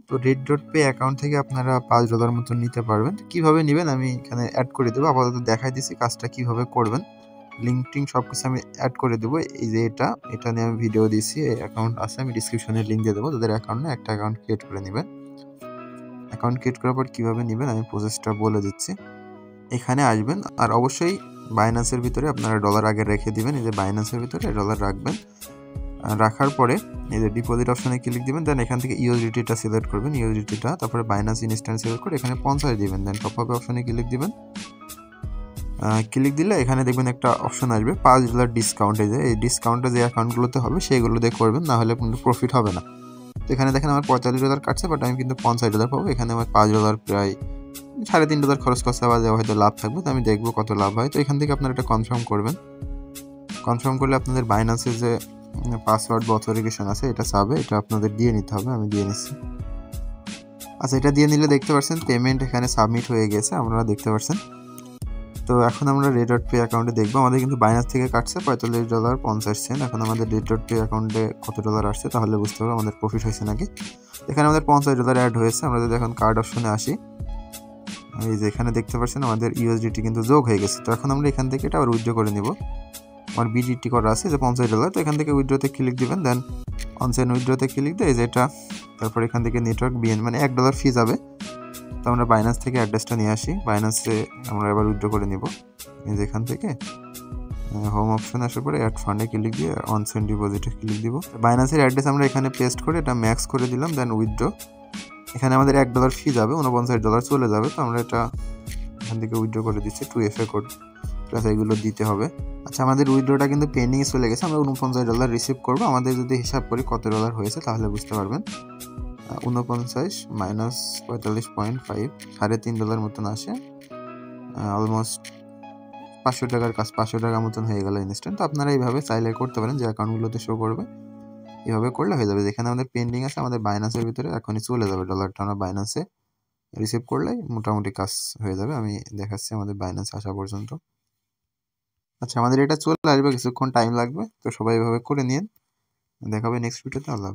তো red.pay account থেকে আপনারা $5 মতন নিতে পারবেন। কিভাবে নেবেন আমি এখানে অ্যাড করে দেবো। আপাতত দেখাই দিচ্ছি কাজটা কিভাবে করবেন। লিঙ্ক টিঙ্ক সবকিছু আমি অ্যাড করে দেবো। এই যে এটা নিয়ে আমি ভিডিও দিয়েছি। এই অ্যাকাউন্ট আছে, আমি ডিসক্রিপশনে লিঙ্ক দিয়ে দেবো। তাদের অ্যাকাউন্টে একটা অ্যাকাউন্ট ক্রিয়েট করে নেবেন। অ্যাকাউন্ট ক্রিয়েট করার পর কীভাবে নেবেন আমি প্রসেসটা বলে দিচ্ছি। এখানে আসবেন আর অবশ্যই বাইন্যান্সের ভিতরে আপনারা ডলার আগে রেখে দিবেন। এই যে বাইন্যান্সের ভিতরে ডলার রাখবেন। রাখার পরে এই যে ডিপোজিট অপশনে ক্লিক দিবেন, দেন এখান থেকে ইউএসডিটিটা সিলেক্ট করবেন, ইউএসডিটিটা, তারপরে বাইন্যান্স ইনস্ট্যান্ট সিলেক্ট করে এখানে 50 দিবেন, দেন টপ আপ অপশনে ক্লিক দিবেন। ক্লিক দিলে এখানে দেখবেন একটা অপশন আসবে $5 ডিসকাউন্ট। এই যে এই ডিসকাউন্টে যে অ্যাকাউন্টগুলোতে হবে সেইগুলো দিয়ে করবেন, না হলে কিন্তু প্রফিট হবে না। তো এখানে দেখেন আমার $45 কাটছে, বাট আমি কিন্তু $50 পাবো। এখানে আমার $5 প্রায় $3.5 খরচ করতে হবে, হয়তো লাভ থাকবে। তো আমি দেখবো কত লাভ হয়। তো এখান থেকে আপনারা এটা কনফার্ম করবেন। কনফার্ম করলে আপনাদের বাইন্যান্সের যে পাসওয়ার্ড বা অথেন্টিকেশন আছে এটা চাবে, এটা আপনাদের দিয়ে নিতে হবে। আমি দিয়ে নিচ্ছি। আচ্ছা, এটা দিয়ে নিলে দেখতে পাচ্ছেন পেমেন্ট এখানে সাবমিট হয়ে গেছে, আপনারা দেখতে পাচ্ছেন। তো এখন আমরা red.pay অ্যাকাউন্টে দেখবো। আমাদের কিন্তু বাইন্যান্স থেকে কাটছে $45.50। এখন আমাদের red.pay অ্যাকাউন্টে কত ডলার আসছে তাহলে বুঝতে পারবো আমাদের প্রফিট হয়েছে নাকি। এখানে আমাদের $50 অ্যাড হয়েছে। আমরা যদি এখন কার্ড অপশনে আসি, এই যে এখানে দেখতে পাচ্ছেন আমাদের ইউএসডিটি কিন্তু যোগ হয়ে গেছে। তো এখন আমরা এখান থেকে এটা আবার উইথড্র করে নিব। আমার বিডিটি করা আছে যে $50। তো এখান থেকে উইথড্রোতে ক্লিক দিবেন, দেন অনসাইন উইথড্রোতে ক্লিক দিয়ে যেটা, তারপর এখান থেকে নেটওয়ার্ক বিএন মানে $1 ফি যাবে। তো আমরা বাইন্যান্স থেকে অ্যাড্রেসটা নিয়ে আসি, বাইন্যান্সে আমরা এবার উইথড্র করে নিব। এই যে এখান থেকে হোম অপশনে আসার পরে অ্যাড ফান্ডে ক্লিক দিয়ে অনসাইন ডিপোজিটে ক্লিক দিব। বাইন্যান্সের অ্যাড্রেস আমরা এখানে পেস্ট করে এটা ম্যাক্স করে দিলাম, দেন উইথড্র। এখানে আমাদের $1 ফি যাবে, $49 চলে যাবে। তো আমরা এটা এখান থেকে উইথড্র করে দিচ্ছি। 2FA কোড প্লাস এগুলো দিতে হবে। আচ্ছা, আমাদের উইথড্রটা কিন্তু পেন্ডিংয়ে চলে গেছে। আমরা $49 রিসিভ করবো। আমাদের যদি হিসাব করি কত ডলার হয়েছে তাহলে বুঝতে পারবেন। 49 মাইনাস 45.5 $3.5 মতন আসে। অলমোস্ট $500 কাজ, $500 মতন হয়ে গেল ইনস্ট্যান্ট। তো আপনারা এইভাবে চাইলে করতে পারেন, যে অ্যাকাউন্টগুলোতে শো করবে এভাবে করলে হয়ে যাবে। যেখানে আমাদের পেন্ডিং আছে আমাদের বাইন্যান্সের ভিতরে এখনই চলে যাবে ডলারটা। আমরা বাইন্যান্সে রিসিভ করলেই মোটামুটি কাজ হয়ে যাবে। আমি দেখাচ্ছি আমাদের বাইন্যান্সে আসা পর্যন্ত। আচ্ছা, আমাদের এটা চলে আসবে, কিছুক্ষণ টাইম লাগবে। তো সবাই এভাবে করে নিন। দেখা হবে নেক্সট ভিডিওতে। আল্লাহ।